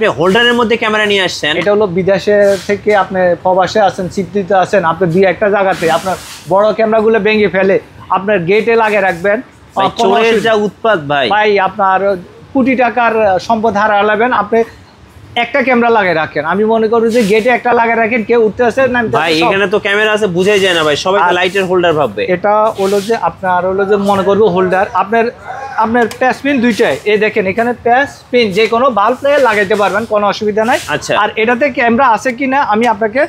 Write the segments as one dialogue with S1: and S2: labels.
S1: আপনি হোল্ডারের মধ্যে ক্যামেরা নিয়ে আসছেন।
S2: এটা হলো বিদেশে থেকে আপনি প্রবাসে আছেন, সিটিতে আছেন, আপনি দুই একটা জায়গাতে আপনার বড় ক্যামেরাগুলো ভেঙে ফেলে আপনার গেটে লাগিয়ে রাখবেন।
S1: চোরের যা উৎপাত ভাই,
S2: আপনার কোটি টাকার সম্পদ হারালেন, আপনি একটা ক্যামেরা লাগিয়ে রাখেন। আমি মনে করি যে গেটে একটা লাগিয়ে রাখেন, কেউ উঠতে আসে না
S1: ভাই, এখানে তো ক্যামেরা আছে বুঝাই যায় না ভাই, সবাই তো লাইটের হোল্ডার ভাববে।
S2: এটা হলো যে আপনার হলো যে মনে করবো হোল্ডার, আপনার প্যাচ পিন দুইটাই, এই দেখেন এখানে প্যাচ পিন যে কোনো বাল্ব লাগাইতে পারবেন, কোনো অসুবিধা নাই।
S1: আচ্ছা,
S2: আর এটাতে ক্যামেরা আছে কিনা আমি আপনাকে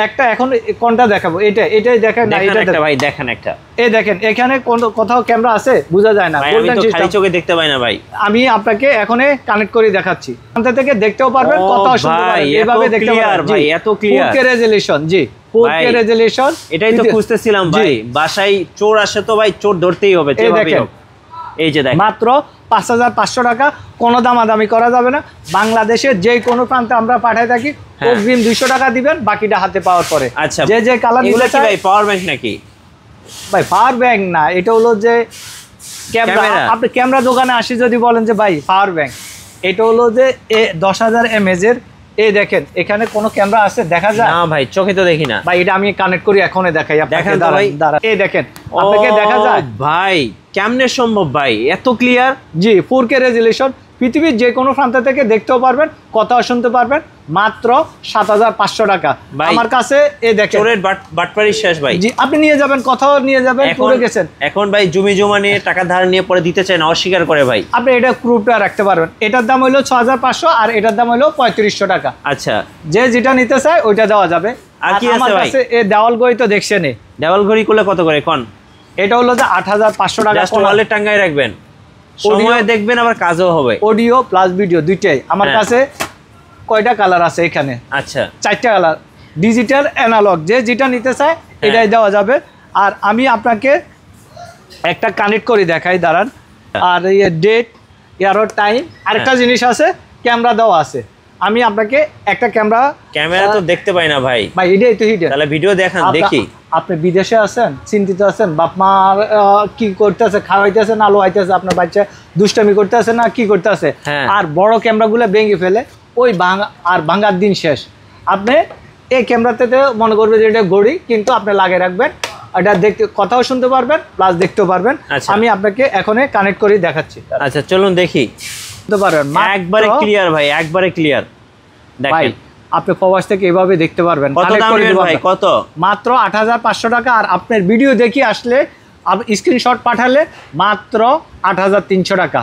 S2: একটা এখন কোনটা দেখাবো, এটাই দেখেন না, এটা
S1: একটা ভাই দেখেন একটা,
S2: এই দেখেন এখানে কোথাও ক্যামেরা আছে বোঝা যায় না,
S1: আমি তো খালি চোখে দেখতে পাই না ভাই।
S2: আমি আপনাকে এখনই কানেক্ট করে দেখাচ্ছি, এখান থেকে দেখতেও পারবেন, কথাও শুনতে পারবেন, এভাবে দেখতে পারবেন
S1: ভাই, এত ক্লিয়ার
S2: 4K রেজোলিউশন। জি 4K রেজোলিউশন,
S1: এটাই তো খুঁজতেছিলাম ভাই। বাসায় চোর আসে তো ভাই, চোর ধরতেই হবে। এই যে দেখেন মাত্র
S2: 5500 টাকা, কোনো দামাদামি করা যাবে না। বাংলাদেশের যে কোনো প্রান্তে আমরা পাঠাই থাকি, অগ্রিম 200 টাকা দিবেন, বাকিটা হাতে পাওয়ার পরে।
S1: আচ্ছা,
S2: যে কালার নিতে চাই
S1: ভাই, পাওয়ার ব্যাংক নাকি
S2: ভাই? পাওয়ার ব্যাংক না, এটা হলো যে ক্যামেরা। আপনি ক্যামেরা দোকানে আসি যদি বলেন যে ভাই পাওয়ার ব্যাংক, এটা হলো যে 10000 mAh এর। এই দেখেন এখানে কোনো ক্যামেরা আছে দেখা যায়
S1: না ভাই, চোখে তো দেখি না
S2: ভাই। এটা আমি কানেক্ট করি এখনই দেখাই আপনাকে,
S1: দেখেন
S2: দাঁড়ান। এই দেখেন আপনাকে দেখা যায়
S1: ভাই, কেমনে সম্ভব ভাই এত ক্লিয়ার?
S2: জি 4K রেজোলিউশন, পৃথিবীর যে কোনো প্রান্ত থেকে দেখতেও পারবেন, কথাও শুনতে পারবেন, মাত্র 7500 টাকা আমার কাছে। এই দেখেন
S1: চোরের বাটপারি শেষ ভাই।
S2: জি আপনি নিয়ে যাবেন, কথাও নিয়ে যাবেন, পড়ে গেছেন।
S1: এখন ভাই জমি জমা নিয়ে টাকা ধার নিয়ে পরে দিতে চায় না, অস্বীকার করে ভাই।
S2: আপনি এটা ক্রুপটা রাখতে পারবেন, এটার দাম হলো 6500 আর এটার দাম হলো 3500 টাকা।
S1: আচ্ছা,
S2: যেটা নিতে চায় ওইটা দেওয়া যাবে।
S1: আর কি আছে ভাই?
S2: এই দেওয়াল ঘড়ি তো দেখছেন,
S1: দেওয়াল ঘড়ি করলে কত করে কোন?
S2: এটা হলো যে 8500 টাকা।
S1: ওয়ালে টাঙ্গায় রাখবেন, সময় দেখবেন, আবার কাজও হবে।
S2: অডিও প্লাস ভিডিও দুইটাই আমার কাছে। কয়টা কালার আছে এখানে?
S1: আচ্ছা,
S2: 4টা কালার, ডিজিটাল অ্যানালগ, যেটা নিতে চায় এটাই দেওয়া যাবে। আর আমি আপনাকে একটা কানেক্ট করে দেখাই, দাঁড়ান। আর এই ডেট, এয়ারও টাইম, আরেকটা জিনিস আছে, ক্যামেরা দেওয়া আছে। আমি আপনাকে একটা ক্যামেরা
S1: তো দেখতে পাই না ভাই।
S2: এটাই তো হিডেন।
S1: তাহলে ভিডিও দেখান দেখি।
S2: আপনি বিদেশে আছেন, চিন্তিত আছেন, বাপ মা কি করতেছে, খাওয়াইতেছে না লোয়াইতেছে, আপনার বাচ্চা দুষ্টামি করতেছে না কি করতেছে, আর বড় ক্যামেরাগুলো ভেঙে ফেলে, ওই ভাঙার দিন শেষ। আপনি এই ক্যামেরাতে মনে করবেন যে এটা ঘড়ি, কিন্তু আপনি লাগিয়ে রাখবেন, এটা দেখতে, কথাও শুনতে পারবেন প্লাস দেখতেও পারবেন। আমি আপনাকে এখনই কানেক্ট করে দেখাচ্ছি।
S1: আচ্ছা চলুন দেখি।
S2: পারবেন
S1: একবারে ক্লিয়ার ভাই, একবারে ক্লিয়ার। দেখেন
S2: আপনি প্রবাস থেকে এভাবে দেখতে পারবেন।
S1: কত?
S2: মাত্র 8500 টাকা। আর আপনার ভিডিও দেখি আসলে স্ক্রিনশট পাঠালে মাত্র 8300 টাকা।